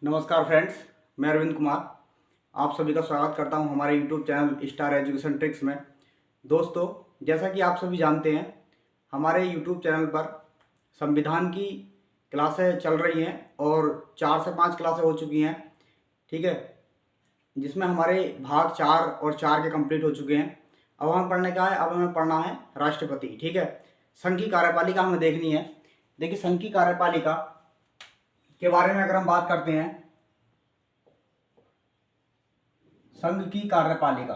नमस्कार फ्रेंड्स, मैं अरविंद कुमार आप सभी का स्वागत करता हूं हमारे YouTube channel star education tricks में। दोस्तों, जैसा कि आप सभी जानते हैं, हमारे YouTube चैनल पर संविधान की क्लासें चल रही हैं और 4 से 5 क्लासें हो चुकी हैं। ठीक है, जिसमें हमारे भाग 4 और 4 के कंप्लीट हो चुके हैं। अब हमें पढ़ने का है, अब हमें पढ़ना है राष्ट्रपति। ठीक है, संघ की कार्यपालिका हमें देखनी है। देखिए, संघ की कार्यपालिका के बारे में अगर हम बात करते हैं, संघ की कार्यपालिका,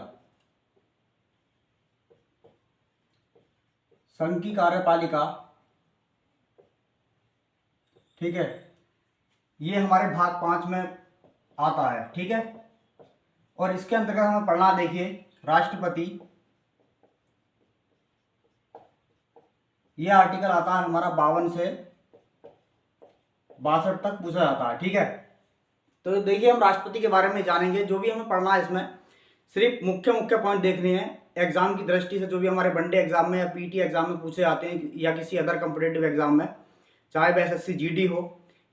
संघ की कार्यपालिका, ठीक है, ये हमारे भाग 5 में आता है। ठीक है, और इसके अंतर्गत हमें पढ़ना, देखिए, राष्ट्रपति, ये आर्टिकल आता है हमारा 52 से 62 तक पूछा जाता है। ठीक है, तो देखिए, हम राष्ट्रपति के बारे में जानेंगे। जो भी हमें पढ़ना है इसमें सिर्फ मुख्य मुख्य पॉइंट देखने हैं। एग्जाम की दृष्टि से जो भी हमारे वनडे एग्जाम में या पीटी एग्जाम में पूछे जाते हैं या किसी अदर कॉम्पिटेटिव एग्जाम में, चाहे वह एसएससी जीडी हो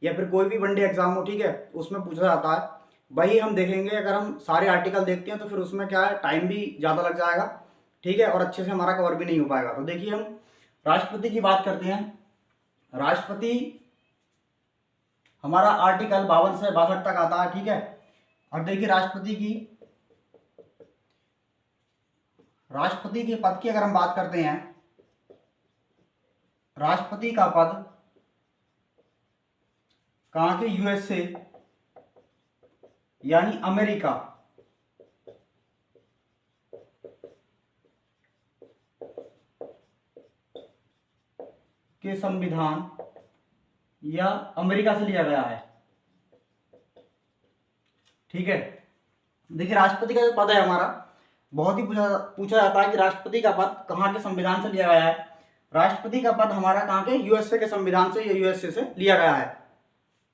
या फिर कोई भी वनडे एग्जाम हो, ठीक है, उसमें पूछा जाता है, वही हम देखेंगे। अगर हम सारे आर्टिकल देखते हैं तो फिर उसमें क्या है, टाइम भी ज़्यादा लग जाएगा। ठीक है, और अच्छे से हमारा कवर भी नहीं हो पाएगा। तो देखिए, हम राष्ट्रपति की बात करते हैं। राष्ट्रपति हमारा आर्टिकल 52 से 62 तक आता है। ठीक है, और देखिए, राष्ट्रपति के पद की अगर हम बात करते हैं, राष्ट्रपति का पद कहाँ के, यूएसए यानी अमेरिका के संविधान या अमेरिका से लिया गया है। ठीक है, देखिए, राष्ट्रपति का जो पद है हमारा, बहुत ही पूछा जाता है कि राष्ट्रपति का पद कहाँ के संविधान से लिया गया है। राष्ट्रपति का पद हमारा कहाँ के, यूएसए के संविधान से या यूएसए से लिया गया है।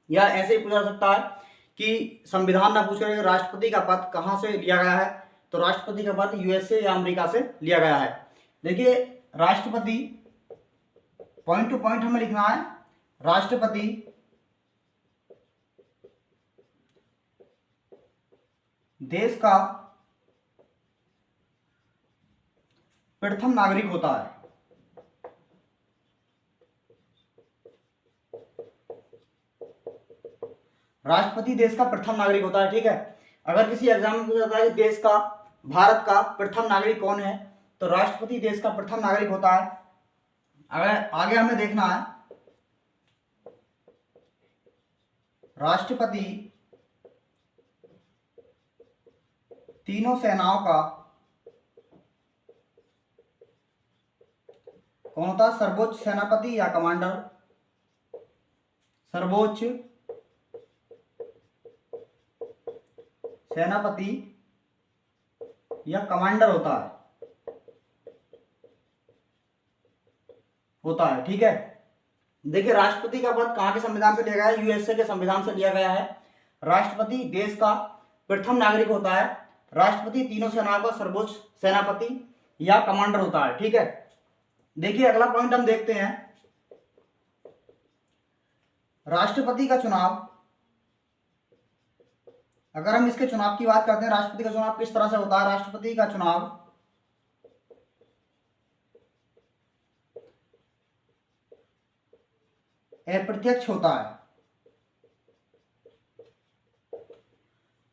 या ऐसे ही पूछा सकता है कि संविधान ना पूछ कर राष्ट्रपति का पद कहाँ से लिया गया है, तो राष्ट्रपति का पद यूएसए या अमेरिका से लिया गया है। देखिए, राष्ट्रपति, पॉइंट टू पॉइंट हमें लिखना है। राष्ट्रपति देश का प्रथम नागरिक होता है। राष्ट्रपति देश का प्रथम नागरिक होता है। ठीक है, अगर किसी एग्जाम में पूछा जाता है कि देश का, भारत का प्रथम नागरिक कौन है, तो राष्ट्रपति देश का प्रथम नागरिक होता है। अगर आगे हमें देखना है, राष्ट्रपति तीनों सेनाओं का कौन होता है, सर्वोच्च सेनापति या कमांडर, सर्वोच्च सेनापति या कमांडर होता है। ठीक है, देखिए, राष्ट्रपति का पद कहाँ के संविधान से लिया गया है, यूएसए के संविधान से लिया गया है। राष्ट्रपति देश का प्रथम नागरिक होता है। राष्ट्रपति तीनों सेनाओं का सर्वोच्च सेनापति या कमांडर होता है। ठीक है, देखिए, अगला पॉइंट हम देखते हैं, राष्ट्रपति का चुनाव। अगर हम इसके चुनाव की बात करते हैं, राष्ट्रपति का चुनाव किस तरह से होता है। राष्ट्रपति का चुनाव अप्रत्यक्ष होता है।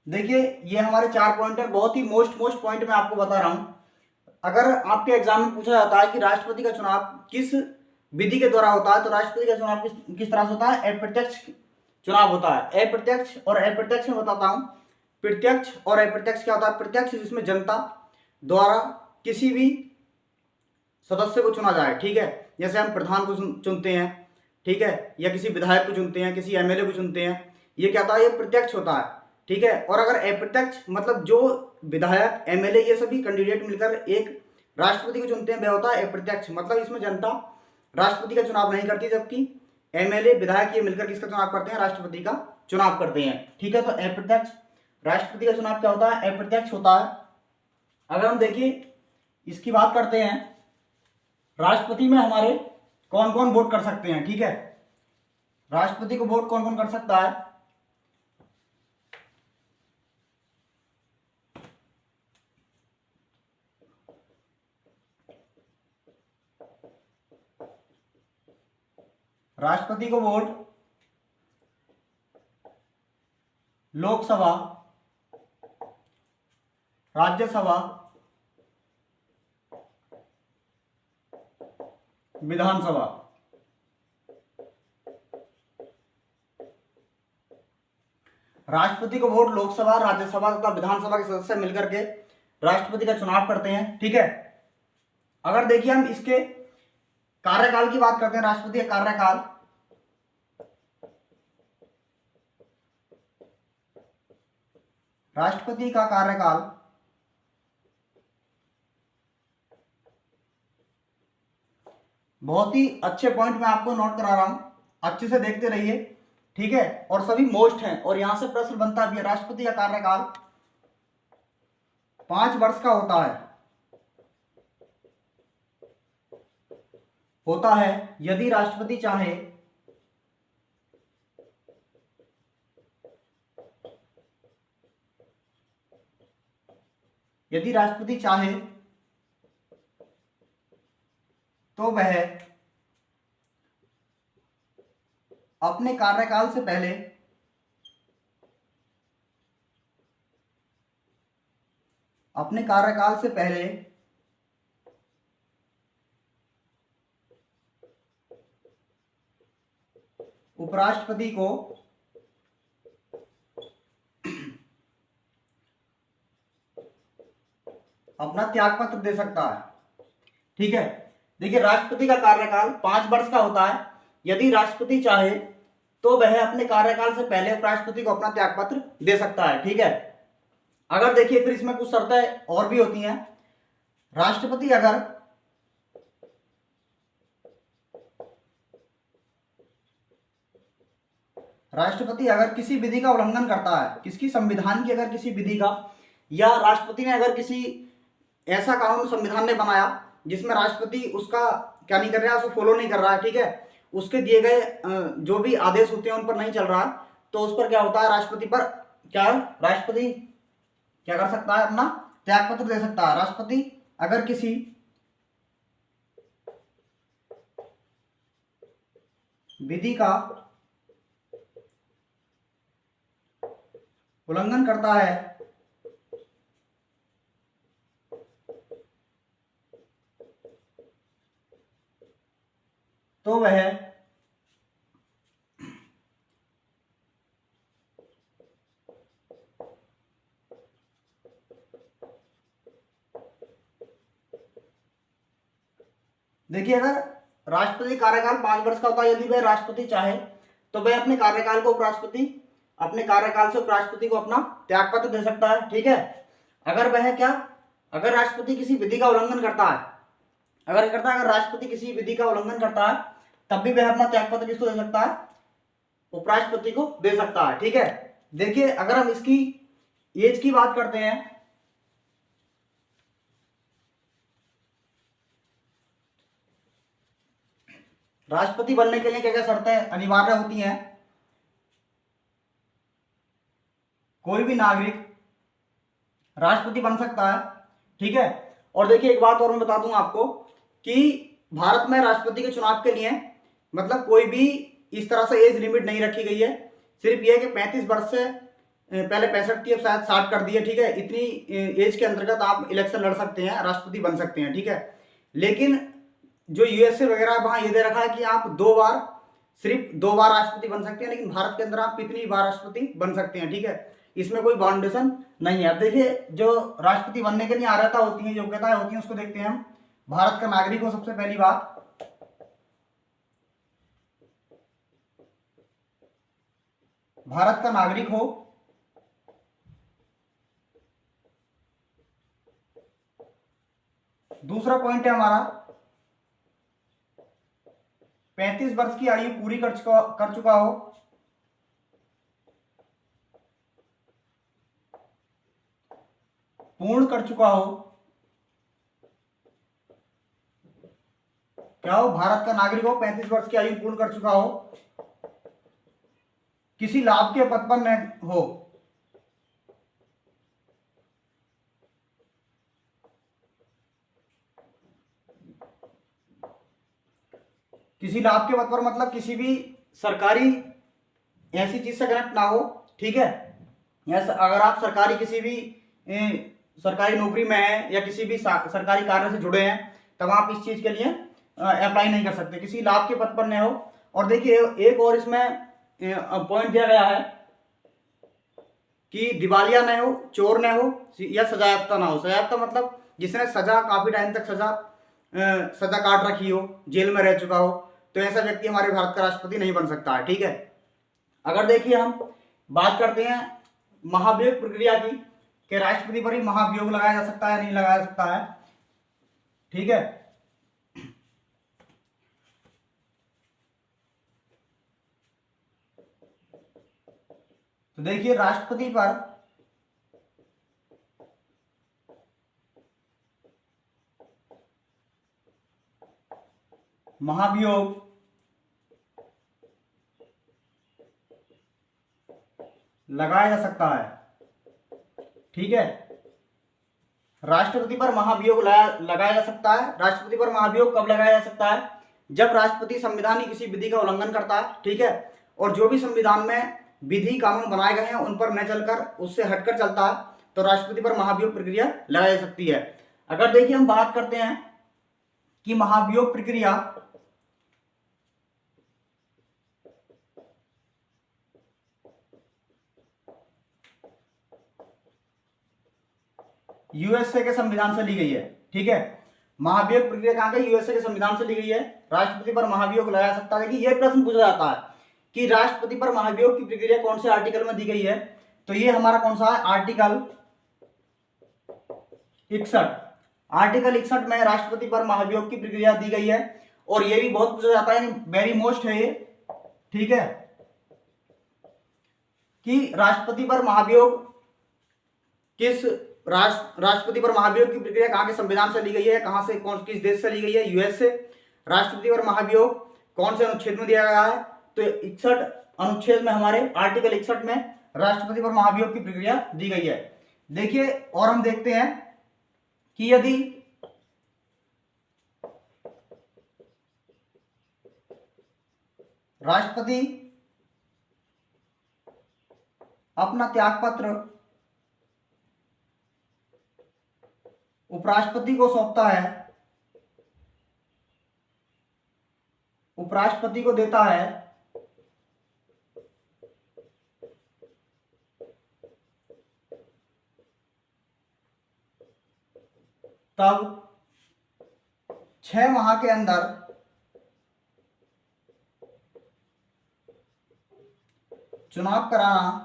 देखिए, ये हमारे 4 पॉइंट है, बहुत ही मोस्ट पॉइंट मैं आपको बता रहा हूं। अगर आपके एग्जाम में पूछा जाता है कि राष्ट्रपति का चुनाव किस विधि के द्वारा होता है, तो राष्ट्रपति का चुनाव किस तरह से होता है, अप्रत्यक्ष चुनाव होता है। अप्रत्यक्ष और अप्रत्यक्ष में बताता हूं। प्रत्यक्ष और अप्रत्यक्ष क्या होता है। प्रत्यक्ष जिसमें जनता द्वारा किसी भी सदस्य को चुना जाए। ठीक है, जैसे हम प्रधान को चुनते हैं, ठीक है, या किसी विधायक को चुनते हैं, किसी एमएलए को चुनते हैं, ये क्या होता है, ये प्रत्यक्ष होता है। ठीक है, और अगर अप्रत्यक्ष मतलब जो विधायक, एमएलए, ये सभी कैंडिडेट मिलकर एक राष्ट्रपति को चुनते हैं, वह होता है अप्रत्यक्ष। मतलब इसमें जनता राष्ट्रपति का चुनाव नहीं करती, जबकि एमएलए, विधायक, ये मिलकर किसका चुनाव करते हैं, राष्ट्रपति का चुनाव करते हैं। ठीक है, तो अप्रत्यक्ष, राष्ट्रपति का चुनाव क्या होता है, अप्रत्यक्ष होता है। अगर हम देखिए, इसकी बात करते हैं, राष्ट्रपति में हमारे कौन कौन वोट कर सकते हैं। ठीक है, राष्ट्रपति को वोट कौन कौन कर सकता है, राष्ट्रपति को वोट लोकसभा, राज्यसभा, विधानसभा। राष्ट्रपति को वोट लोकसभा, राज्यसभा तथा विधानसभा के सदस्य मिलकर के राष्ट्रपति का चुनाव करते हैं। ठीक है, अगर देखिए हम इसके कार्यकाल की बात करते हैं, राष्ट्रपति का कार्यकाल, राष्ट्रपति का कार्यकाल बहुत ही अच्छे पॉइंट मैं आपको नोट करा रहा हूं, अच्छे से देखते रहिए। ठीक है, और सभी मोस्ट हैं और यहां से प्रश्न बनता भी है। राष्ट्रपति का कार्यकाल 5 वर्ष का होता है यदि राष्ट्रपति चाहे तो वह अपने कार्यकाल से पहले उपराष्ट्रपति को अपना त्यागपत्र दे सकता है। ठीक है, देखिए राष्ट्रपति का कार्यकाल 5 वर्ष का होता है यदि राष्ट्रपति चाहे तो वह अपने कार्यकाल से पहले उपराष्ट्रपति को अपना त्यागपत्र दे सकता है। ठीक है, अगर देखिए फिर इसमें कुछ शर्तें और भी होती हैं। राष्ट्रपति अगर किसी विधि का उल्लंघन करता है, किसकी, संविधान की, अगर किसी विधि का, या राष्ट्रपति ने अगर किसी ऐसा कानून संविधान ने बनाया जिसमें राष्ट्रपति उसका क्या नहीं कर रहा है, उसको फॉलो नहीं कर रहा है, ठीक है, उसके दिए गए जो भी आदेश होते हैं उन पर नहीं चल रहा है, तो उस पर क्या होता है, राष्ट्रपति क्या कर सकता है, अपना त्यागपत्र दे सकता है। राष्ट्रपति अगर किसी विधि का उल्लंघन करता है तो वह देखिए अगर राष्ट्रपति कार्यकाल 5 वर्ष का होता है, यदि वह राष्ट्रपति चाहे तो वह अपने कार्यकाल से उपराष्ट्रपति को अपना त्यागपत्र दे सकता है। ठीक है, अगर राष्ट्रपति किसी विधि का उल्लंघन करता है, अगर राष्ट्रपति किसी विधि का उल्लंघन करता है तब भी वह अपना त्यागपत्र किसको दे सकता है, उपराष्ट्रपति को दे सकता है। ठीक है, देखिए अगर हम इसकी एज की बात करते हैं, राष्ट्रपति बनने के लिए क्या क्या शर्तें अनिवार्य होती हैं। कोई भी नागरिक राष्ट्रपति बन सकता है। ठीक है, और देखिए एक बात और मैं बता दूं आपको कि भारत में राष्ट्रपति के चुनाव के लिए मतलब कोई भी इस तरह से एज लिमिट नहीं रखी गई है, सिर्फ यह कि 35 वर्ष से पहले 65 थी, अब शायद 60 कर दी है। ठीक है, इतनी एज के अंतर्गत आप इलेक्शन लड़ सकते हैं, राष्ट्रपति बन सकते हैं। ठीक है, लेकिन जो यूएसए वगैरह वहां ये दे रखा है कि आप सिर्फ दो बार राष्ट्रपति बन सकते हैं, लेकिन भारत के अंदर आप कितनी बार राष्ट्रपति बन सकते हैं। ठीक है, इसमें कोई बाउंडेशन नहीं है। अब देखिए जो राष्ट्रपति बनने के लिए अर्हता होती है, योग्यताएं होती हैं, उसको देखते हैं हम। भारत का नागरिक हो, सबसे पहली बात, भारत का नागरिक हो, दूसरा पॉइंट है हमारा 35 वर्ष की आयु पूरी कर चुका हो, पूर्ण कर चुका हो, क्या हो, भारत का नागरिक हो, 35 वर्ष की आयु पूर्ण कर चुका हो, किसी लाभ के पद पर न हो, किसी लाभ के पद पर मतलब किसी भी सरकारी ऐसी चीज से कनेक्ट ना हो, ठीक है। या अगर आप सरकारी किसी भी सरकारी नौकरी में है या किसी भी सरकारी कार्य से जुड़े हैं, तब आप इस चीज के लिए अप्लाई नहीं कर सकते, किसी लाभ के पद पर न हो। और देखिए एक और इसमें पॉइंट दिया गया है कि दिवालिया न हो, चोर न हो या सजायाफ्ता ना हो। सजायाफ्ता मतलब जिसने सजा काफी टाइम तक सजा काट रखी हो, जेल में रह चुका हो, तो ऐसा व्यक्ति हमारे भारत का राष्ट्रपति नहीं बन सकता है, ठीक है। अगर देखिए हम बात करते हैं महाभियोग प्रक्रिया की, कि राष्ट्रपति पर ही महाभियोग लगाया जा सकता है नहीं लगाया जा सकता है, ठीक है। तो देखिए राष्ट्रपति पर महाभियोग लगाया जा सकता है, ठीक है। राष्ट्रपति पर महाभियोग लगाया जा सकता है। राष्ट्रपति पर महाभियोग कब लगाया जा सकता है? जब राष्ट्रपति संविधान की किसी विधि का उल्लंघन करता है, ठीक है, और जो भी संविधान में विधि कानून बनाए गए हैं उन पर न चलकर उससे हटकर चलता है, तो राष्ट्रपति पर महाभियोग प्रक्रिया लगाई जा सकती है। अगर देखिए हम बात करते हैं कि महाभियोग प्रक्रिया यूएसए के संविधान से ली गई है, ठीक है। महाभियोग प्रक्रिया कहां के? यूएसए के संविधान से ली गई है। राष्ट्रपति पर महाभियोग लगाया सकता है कि यह प्रश्न पूछा जाता है कि राष्ट्रपति पर महाभियोग की प्रक्रिया कौन से आर्टिकल में दी गई है, तो ये हमारा कौन सा है? आर्टिकल 61। आर्टिकल 61 में राष्ट्रपति पर महाभियोग की प्रक्रिया दी गई है। और ये भी बहुत पूछा जाता है, वेरी मोस्ट है ये, ठीक है, कि राष्ट्रपति पर महाभियोग राष्ट्रपति पर महाभियोग की प्रक्रिया कहां के संविधान से ली गई है, कहां से, कौन किस देश से ली गई है? यूएस से। राष्ट्रपति पर महाभियोग कौन से अनुच्छेद में दिया गया है? तो 61 अनुच्छेद में, हमारे आर्टिकल 61 में राष्ट्रपति पर महाभियोग की प्रक्रिया दी गई है। देखिए और हम देखते हैं कि यदि राष्ट्रपति अपना त्यागपत्र उपराष्ट्रपति को सौंपता है, उपराष्ट्रपति को देता है, तब 6 माह के अंदर चुनाव कराना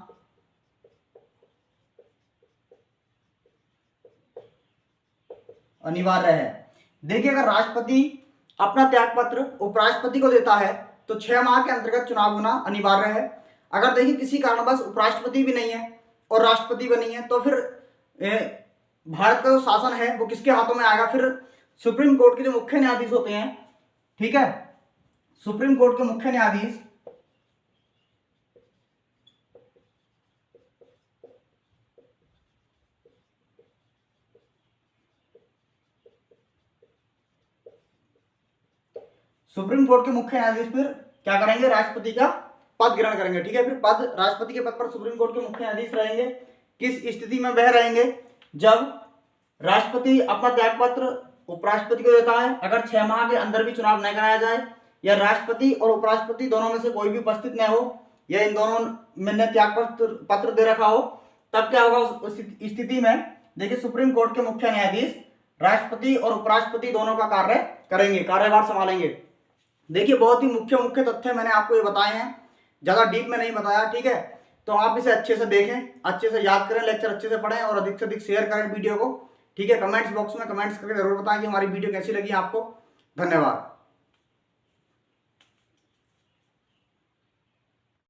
अनिवार्य है। देखिए अगर राष्ट्रपति अपना त्यागपत्र उपराष्ट्रपति को देता है तो 6 माह के अंतर्गत चुनाव होना अनिवार्य है। अगर देखिए किसी कारणवश उपराष्ट्रपति भी नहीं है और राष्ट्रपति भी नहीं है, तो फिर भारत का जो शासन है वो किसके हाथों में आएगा? फिर सुप्रीम कोर्ट के जो मुख्य न्यायाधीश होते हैं, ठीक है, सुप्रीम कोर्ट के मुख्य न्यायाधीश सुप्रीम कोर्ट के मुख्य न्यायाधीश फिर क्या करेंगे? राष्ट्रपति का पद ग्रहण करेंगे, ठीक है। फिर पद, राष्ट्रपति के पद पर सुप्रीम कोर्ट के मुख्य न्यायाधीश रहेंगे। किस स्थिति में वह रहेंगे? जब राष्ट्रपति अपना त्यागपत्र उपराष्ट्रपति को देता है, अगर 6 माह के अंदर भी चुनाव न कराया जाए, या राष्ट्रपति और उपराष्ट्रपति दोनों में से कोई भी उपस्थित न हो, या इन दोनों में त्याग पत्र दे रखा हो, तब क्या होगा उस स्थिति में? देखिए सुप्रीम कोर्ट के मुख्य न्यायाधीश राष्ट्रपति और उपराष्ट्रपति दोनों का कार्य करेंगे, कार्यभार संभालेंगे। देखिए बहुत ही मुख्य तथ्य मैंने आपको ये बताए हैं, ज्यादा डीप में नहीं बताया, ठीक है। तो आप इसे अच्छे से देखें, अच्छे से याद करें, लेक्चर अच्छे से पढ़ें और अधिक से अधिक शेयर करें वीडियो को, ठीक है। कमेंट्स बॉक्स में कमेंट्स करके जरूर बताएं कि हमारी वीडियो कैसी लगी आपको। धन्यवाद।